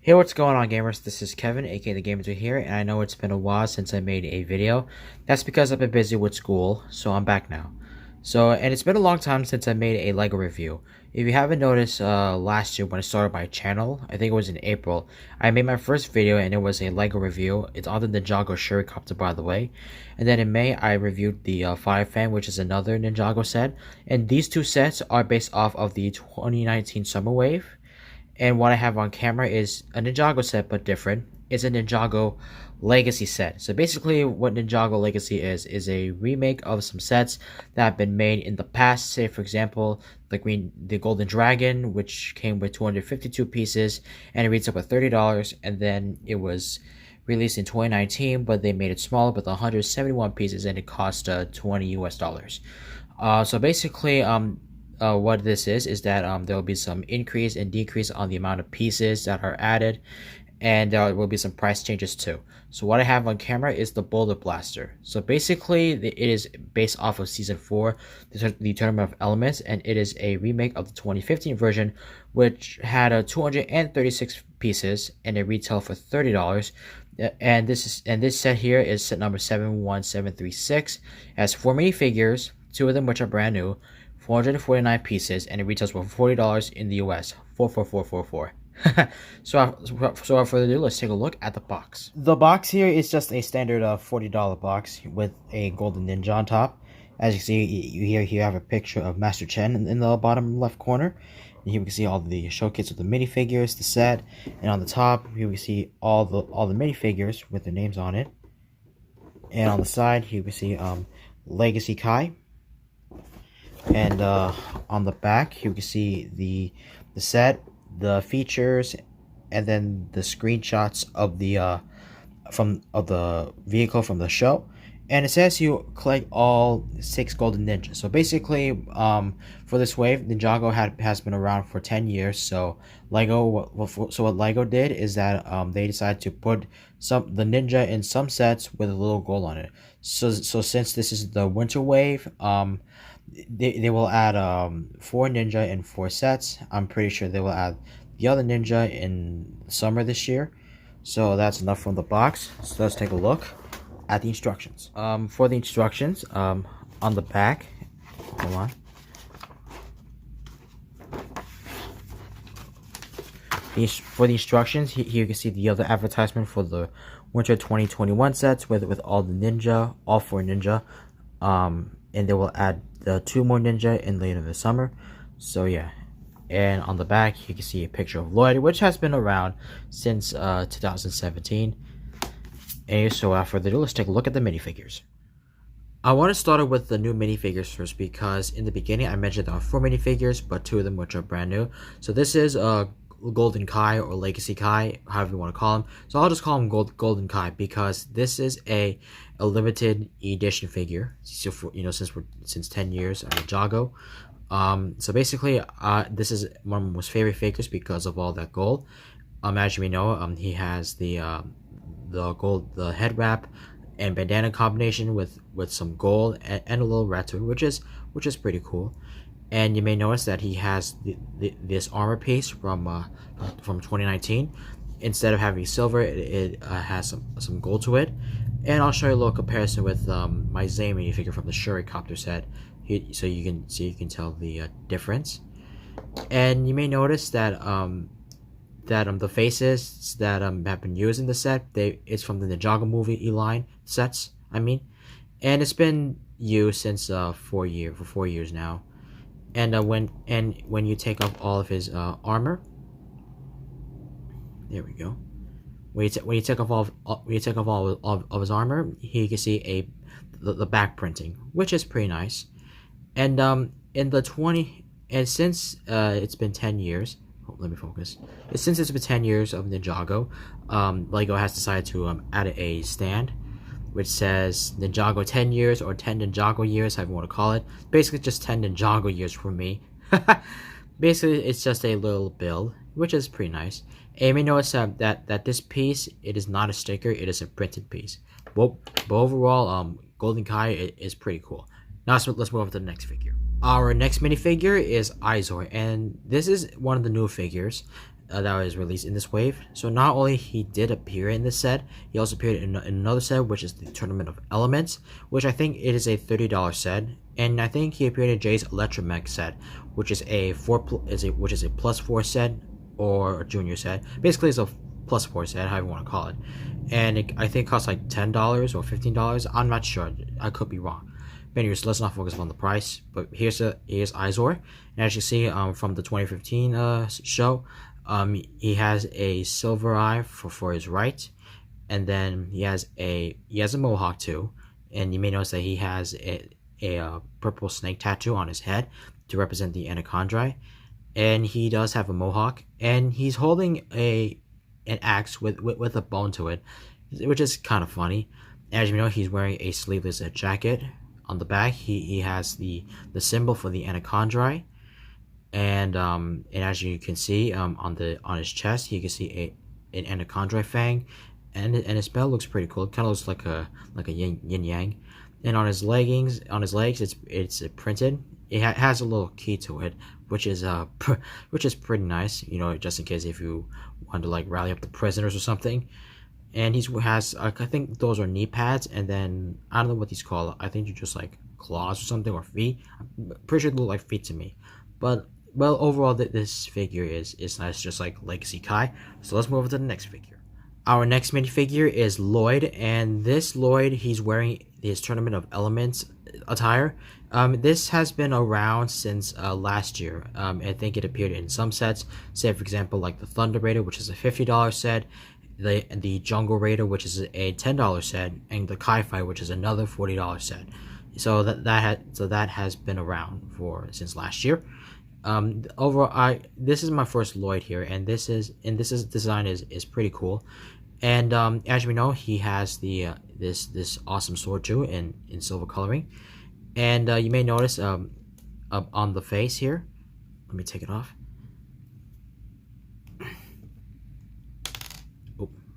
Hey, what's going on, gamers? This is Kevin, aka the Gamers Are Here, and I know it's been a while since I made a video. That's because I've been busy with school, so I'm back now. And it's been a long time since I made a LEGO review. If you haven't noticed, last year when I started my channel, I think it was in April, I made my first video and it was a LEGO review. It's on the Ninjago Shurikopter, by the way. And then in May, I reviewed the Fire Fan, which is another Ninjago set. And these two sets are based off of the 2019 Summer Wave. And what I have on camera is a Ninjago set, but different. It's a Ninjago Legacy set. So basically what Ninjago Legacy is a remake of some sets that have been made in the past. Say, for example, the Golden Dragon, which came with 252 pieces, and it retailed for $30. And then it was released in 2019, but they made it smaller with 171 pieces, and it cost 20 US dollars. So basically, what this is that there will be some increase and decrease on the amount of pieces that are added, and there will be some price changes too. So what I have on camera is the Boulder Blaster. So basically it is based off of season 4, the Tournament of Elements, and it is a remake of the 2015 version, which had 236 pieces and it retailed for $30. And this set here is set number 71736. It has 4 minifigures, 2 of them which are brand new, 449 pieces, and it retails for $40 in the US. 44444. So without further ado, let's take a look at the box. The box here is just a standard $40 box with a golden ninja on top. As you can see, you have a picture of Master Chen in the bottom left corner. And here we can see all the showcase of the minifigures, the set, and on the top here we see all the minifigures with their names on it. And on the side here we see Legacy Kai. And on the back you can see the set, the features, and then the screenshots of the vehicle from the show. And it says you collect all 6 golden ninjas. So basically, for this wave, Ninjago has been around for 10 years. So what Lego did is that they decided to put the ninja in some sets with a little gold on it. So since this is the winter wave, they will add 4 ninja in 4 sets. I'm pretty sure they will add the other ninja in summer this year. So that's enough from the box. So let's take a look at the instructions. For the instructions, on the back, hold on. For the instructions, here you can see the other advertisement for the winter 2021 sets with all the ninja, all 4 ninja. And they will add the 2 more ninja in later this summer. So yeah. And on the back you can see a picture of Lloyd, which has been around since 2017. And so without further ado, let's take a look at the minifigures. I want to start with the new minifigures first, because in the beginning I mentioned there are 4 minifigures, but 2 of them which are brand new. So this is Golden Kai, or Legacy Kai, however you want to call him. So I'll just call him Golden Kai, because this is a limited edition figure. So for, since 10 years of Ninjago. So basically, this is one of my most favorite figures because of all that gold. As you may know, he has the head wrap and bandana combination with some gold and a little rat to it, which is pretty cool. And you may notice that he has this armor piece from 2019. Instead of having silver, it has some gold to it. And I'll show you a little comparison with my Zane minifigure from the Shurikopter set, so you can tell the difference. And you may notice that the faces that have been used in the set, it's from the Ninjago movie line sets. And it's been used since 4 years now. And when you take off all of his armor, there we go. When you take off all of his armor, here you can see the back printing, which is pretty nice. And since it's been 10 years, let me focus. Since it's been 10 years of Ninjago, Lego has decided to add a stand which says Ninjago 10 years, or 10 Ninjago years, however you want to call it. Basically just 10 Ninjago years for me. Basically it's just a little build, which is pretty nice. And you may notice that this piece, it is not a sticker, it is a printed piece. But overall, Golden Kai is pretty cool. Now let's move on to the next figure. Our next minifigure is Izor, and this is one of the new figures. that was released in this wave. So not only he did appear in this set, he also appeared in another set, which is the Tournament of Elements, which I think it is a $30 set. And I think he appeared in Jay's Electromech set, which is a +4 set or a junior set. Basically, it's a +4 set, however you want to call it. And I think it costs like $10 or $15. I'm not sure. I could be wrong. But anyways, let's not focus on the price. But here's Izor, and as you see from the 2015 show, he has a silver eye for his right, and then he has a mohawk too. And you may notice that he has a purple snake tattoo on his head to represent the anacondrae, and he does have a mohawk, and he's holding an axe with a bone to it, which is kind of funny. As you know, he's wearing a sleeveless jacket. On the back, he has the symbol for the anacondrae, and as you can see on his chest, you can see an anacondrae fang, and his belt looks pretty cool. It kind of looks like a yin yang. And on his legs, it's printed. It has a little key to it, which is pretty nice. You know, just in case if you want to like rally up the prisoners or something. And he has I think those are knee pads, and then I don't know what these call. I think they're just like claws or something, or feet. I'm pretty sure they look like feet to me. But well, overall, this figure is nice, just like Legacy Kai. So let's move on to the next figure. Our next minifigure is Lloyd, and this Lloyd, he's wearing his Tournament of Elements attire. This has been around since last year. I think it appeared in some sets. Say for example, like the Thunder Raider, which is a $50 set. The Jungle Raider, which is a $10 set, and the Kai Fight, which is another $40 set. So that has been around since last year. Overall, this is my first Lloyd here, and this design is pretty cool. And as we know, he has this awesome sword too in silver coloring. And you may notice on the face here. Let me take it off.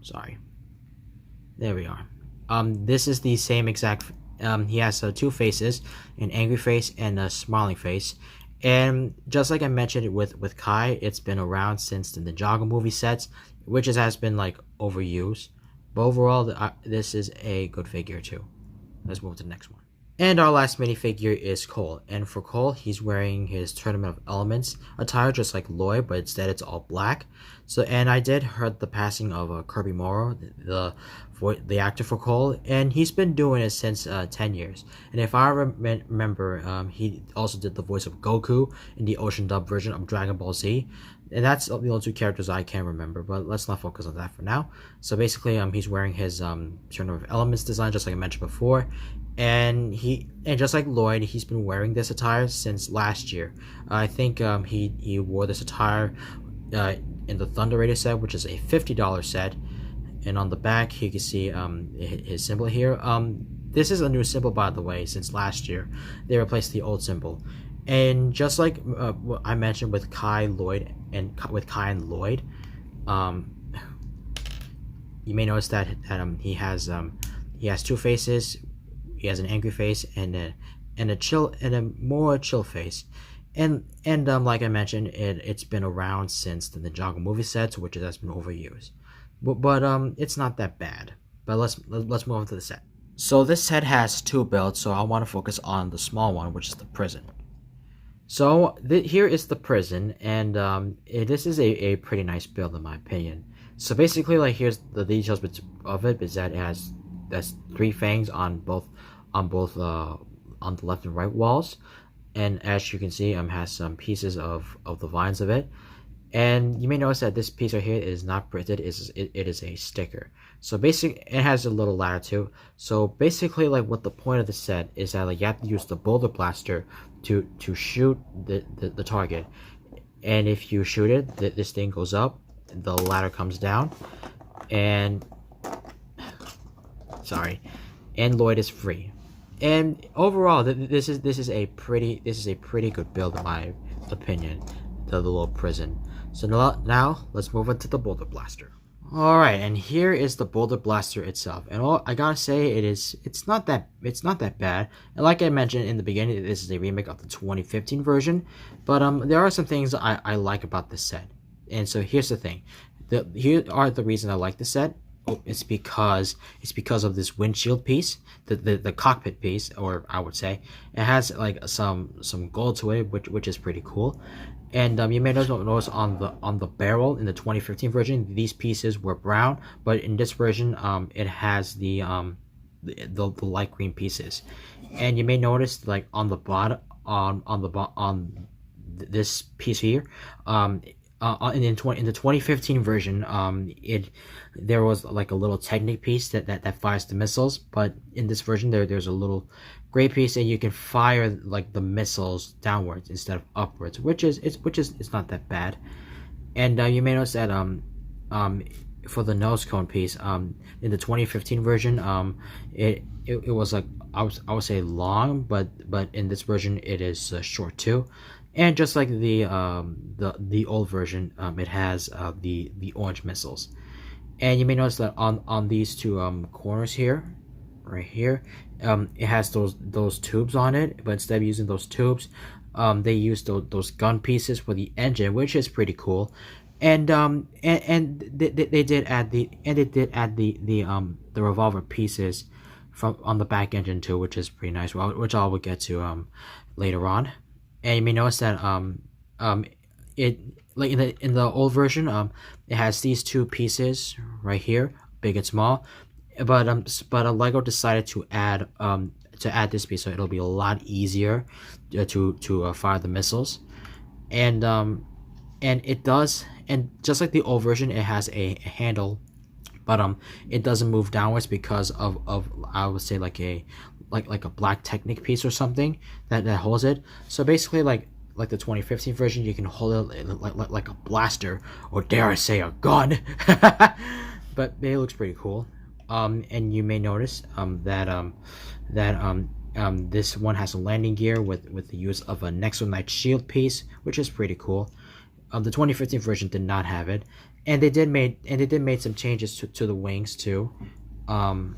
Sorry. There we are. This is the same exact. He has two faces, an angry face and a smiling face. And just like I mentioned with Kai, it's been around since the Ninjago movie sets, which has been like overused. But overall, this is a good figure too. Let's move to the next one. And our last minifigure is Cole. And for Cole, he's wearing his Tournament of Elements attire, just like Lloyd, but instead it's all black. So, and I did heard the passing of Kirby Morrow, the actor for Cole, and he's been doing it since 10 years. And if I remember, he also did the voice of Goku in the Ocean dub version of Dragon Ball Z. And that's the only two characters I can remember, but let's not focus on that for now. So basically, he's wearing his Tournament of Elements design, just like I mentioned before. And just like Lloyd, he's been wearing this attire since last year. I think he wore this attire in the Thunder Raider set, which is a $50 set. And on the back, you can see his symbol here. This is a new symbol, by the way, since last year. They replaced the old symbol. And just like what I mentioned with Kai and Lloyd, you may notice that he has two faces. He has an angry face and a more chill face. And like I mentioned, it's been around since the Ninjago movie sets, which has been overused. But it's not that bad. But let's move on to the set. So this set has two builds, so I want to focus on the small one, which is the prison. So here is the prison, and this is a pretty nice build in my opinion. So basically, like, here's the details of it, is that it has three fangs on both on the left and right walls, and as you can see, has some pieces of the vines of it. And you may notice that this piece right here is not printed; it is a sticker. So basically, it has a little ladder too. So basically, like, what the point of the set is that, like, you have to use the Boulder Blaster to shoot the target, and if you shoot it, this thing goes up, the ladder comes down, and Lloyd is free. And overall, this is a pretty good build in my opinion, the little prison. So now let's move on to the Boulder Blaster. Alright, and here is the Boulder Blaster itself, and I gotta say, it's not that bad. And like I mentioned in the beginning, this is a remake of the 2015 version, but there are some things I like about this set. And so here's the thing. Here are the reasons I like the set. Oh, it's because of this windshield piece, the cockpit piece, or I would say it has like some gold to it, which is pretty cool. And you may notice on the barrel in the 2015 version, these pieces were brown, but in this version, it has the light green pieces. And you may notice like on the bottom on this piece here, in the 2015 version, there was like a little Technic piece that fires the missiles, but in this version there's a little gray piece, and you can fire like the missiles downwards instead of upwards, which is it's not that bad. And you may notice that for the nose cone piece, in the 2015 version, it was like I would say long, but in this version it is short too. And just like the old version, it has the orange missiles. And you may notice that on these two corners here, right here, it has those tubes on it. But instead of using those tubes, they use those gun pieces for the engine, which is pretty cool. And they did add the revolver pieces from on the back engine too, which is pretty nice. Well, which I will get to later on. And you may notice that it like in the old version, it has these two pieces right here, big and small. But Lego decided to add this piece, so it'll be a lot easier to fire the missiles. And it does, and just like the old version, it has a handle, but it doesn't move downwards because of I would say like a black Technic piece or something that holds it. So basically like the 2015 version, you can hold it like a blaster, or dare I say a gun. But it looks pretty cool. And you may notice that this one has a landing gear with the use of a Nexonite shield piece, which is pretty cool. The 2015 version did not have it, and they did made some changes to the wings too. And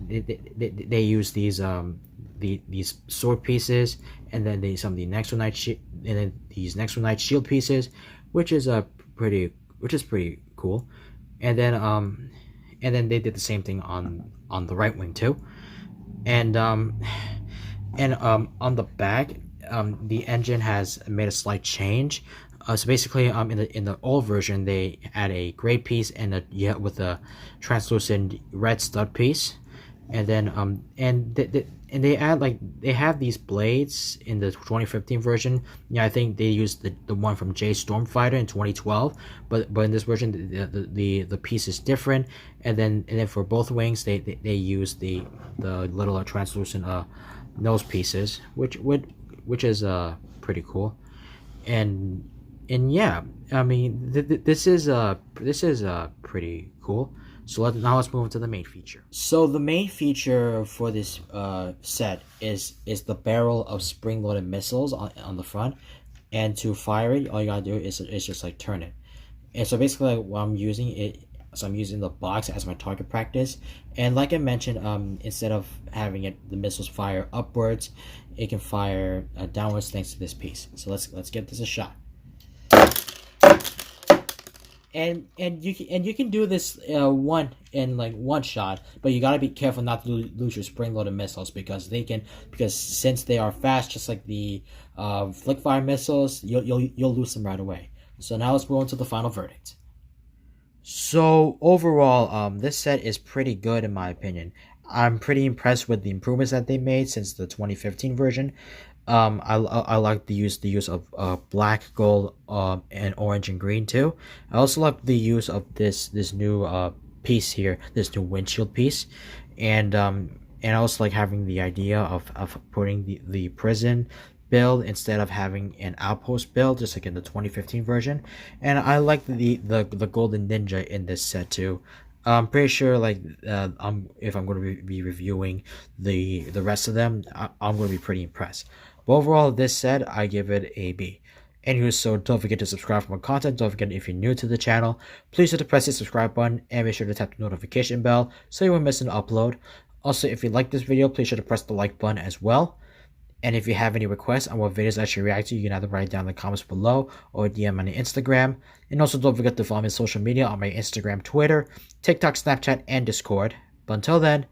they use these sword pieces, and then some of the Nexonite and then these Nexonite shield pieces, which is pretty cool. And then they did the same thing on the right wing too. And on the back, the engine has made a slight change. So basically, in the old version, they add a gray piece and with a translucent red stud piece, and then and they add they have these blades in the 2015 version. Yeah, I think they used the one from J Stormfighter in 2012, but in this version the piece is different, and then for both wings they use the little translucent nose pieces, which is pretty cool. And yeah, I mean this is pretty cool. So now let's move on to the main feature. So the main feature for this set is the barrel of spring-loaded missiles on the front, and to fire it, all you gotta do is just like turn it. And so basically, what I'm using it. So I'm using the box as my target practice, and like I mentioned, instead of having the missiles fire upwards, it can fire downwards thanks to this piece. So let's give this a shot. And you can do this one shot, but you gotta be careful not to lose your spring-loaded missiles, because since they are fast, just like the flick fire missiles, you'll lose them right away. So now let's move on to the final verdict. So overall, this set is pretty good in my opinion. I'm pretty impressed with the improvements that they made since the 2015 version. I like the use of black, gold, and orange and green too. I also like the use of this new piece here, this new windshield piece, and I also like having the idea of putting the prison build instead of having an outpost build, just like in the 2015 version. And I like the golden ninja in this set too. I'm pretty sure if I'm going to be reviewing the rest of them, I'm going to be pretty impressed. But overall, this set, I give it a B. Anywho, so don't forget to subscribe for more content. Don't forget, if you're new to the channel, please hit the press the subscribe button and make sure to tap the notification bell so you won't miss an upload. Also, if you like this video, please sure to press the like button as well. And if you have any requests on what videos I should react to, you can either write it down in the comments below or DM on Instagram. And also don't forget to follow me on social media on my Instagram, Twitter, TikTok, Snapchat, and Discord. But until then,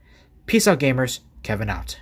peace out gamers, Kevin out.